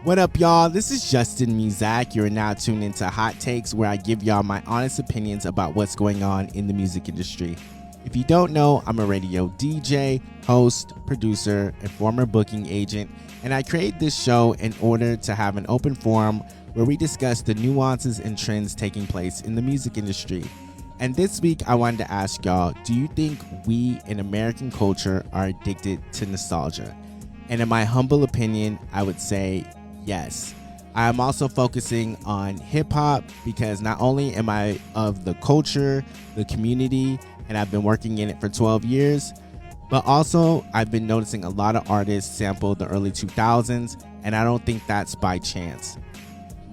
What up, y'all? This is Justin Muzack. You're now tuned into Hot Takes, where I give y'all my honest opinions about what's going on in the music industry. If you don't know, I'm a radio DJ, host, producer, and former booking agent, and I create this show in order to have an open forum where we discuss the nuances and trends taking place in the music industry. And this week, I wanted to ask y'all, do you think we in American culture are addicted to nostalgia? And in my humble opinion, I would say yes. I am also focusing on hip hop because not only am I of the culture, the community, and I've been working in it for 12 years, but also I've been noticing a lot of artists sample the early 2000s, and I don't think that's by chance.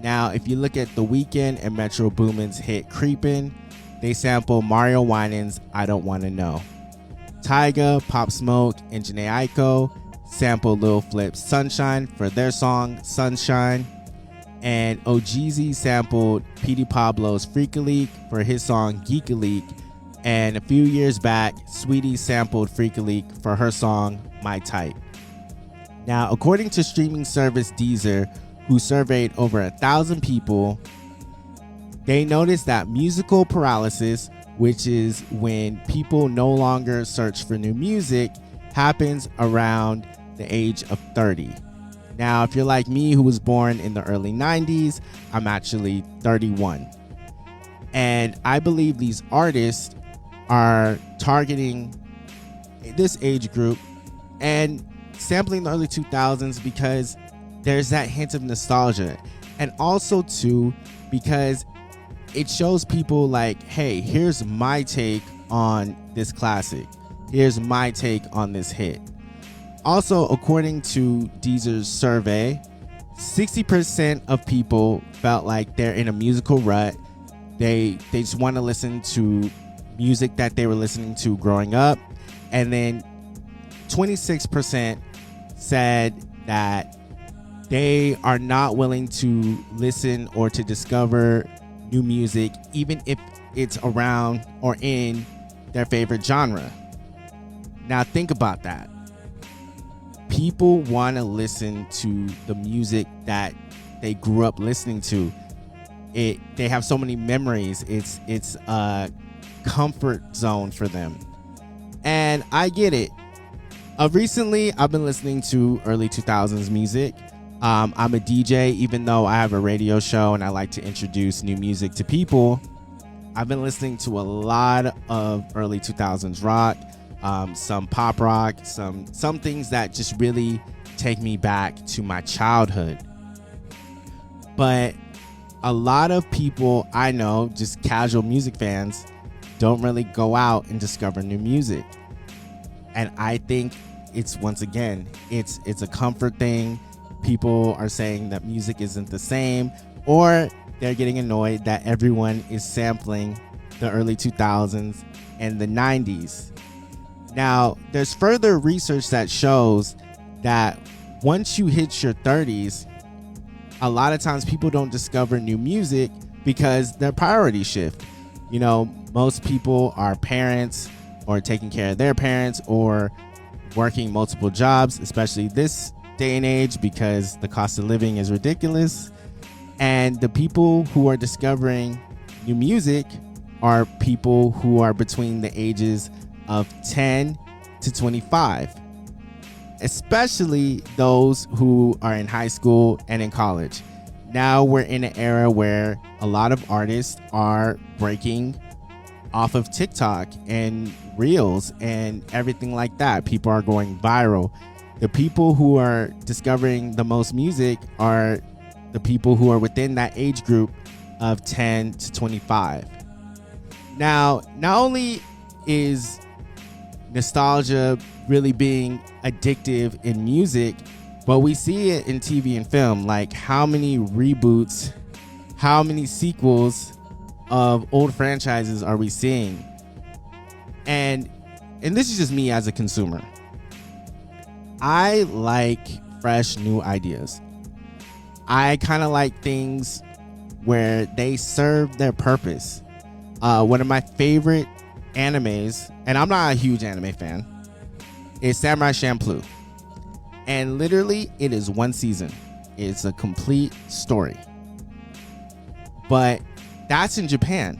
Now, if you look at The Weeknd and Metro Boomin's hit Creepin', they sample Mario Winans' I Don't Wanna Know. Tyga, Pop Smoke, and Jhené Aiko sample Lil Flip's Sunshine for their song Sunshine, and Ojeezy sampled Petey Pablo's Freak a Leak for his song Geek a Leak, and a few years back, Sweetie sampled Freak a Leak for her song My Type. Now, according to streaming service Deezer, who surveyed over 1,000 people, they noticed that musical paralysis, which is when people no longer search for new music, happens around the age of 30. Now, if you're like me, who was born in the early 90s, I'm actually 31. And I believe these artists are targeting this age group and sampling the early 2000s because there's that hint of nostalgia. And also, too, because it shows people like, hey, here's my take on this classic. Here's my take on this hit. Also, according to Deezer's survey, 60% of people felt like they're in a musical rut. They just want to listen to music that they were listening to growing up. And then 26% said that they are not willing to listen or to discover new music, even if it's around or in their favorite genre. Now, think about that. People want to listen to the music that they grew up listening to. They have so many memories. It's a comfort zone for them. And I get it. Recently, I've been listening to early 2000s music. I'm a DJ, even though I have a radio show and I like to introduce new music to people. I've been listening to a lot of early 2000s rock, some pop rock, some things that just really take me back to my childhood. But a lot of people I know, just casual music fans, don't really go out and discover new music. And I think it's, once again, it's a comfort thing. People are saying that music isn't the same, or they're getting annoyed that everyone is sampling the early 2000s and the 90s. Now, there's further research that shows that once you hit your 30s, a lot of times people don't discover new music because their priorities shift. You know, most people are parents or taking care of their parents or working multiple jobs, especially this day and age because the cost of living is ridiculous. And the people who are discovering new music are people who are between the ages of 10 to 25, especially those who are in high school and in college. Now we're in an era where a lot of artists are breaking off of TikTok and Reels and everything like that. People are going viral. The people who are discovering the most music are the people who are within that age group of 10 to 25. Now, not only is nostalgia really being addictive in music, but we see it in TV and film. Like, how many reboots, how many sequels of old franchises are we seeing? And this is just me as a consumer. I like fresh new ideas. I kind of like things where they serve their purpose. One of my favorite animes, and I'm not a huge anime fan, is Samurai Champloo. And literally, it is one season. It's a complete story. But that's in Japan.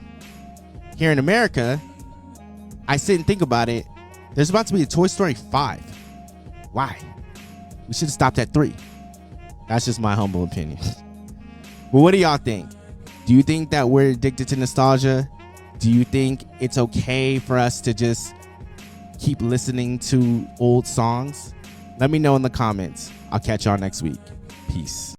Here in America, I sit and think about it. There's about to be a Toy Story 5. Why? We should have stopped at 3. That's just my humble opinion. But what do y'all think? Do you think that we're addicted to nostalgia? Do you think it's okay for us to just keep listening to old songs? Let me know in the comments. I'll catch y'all next week. Peace.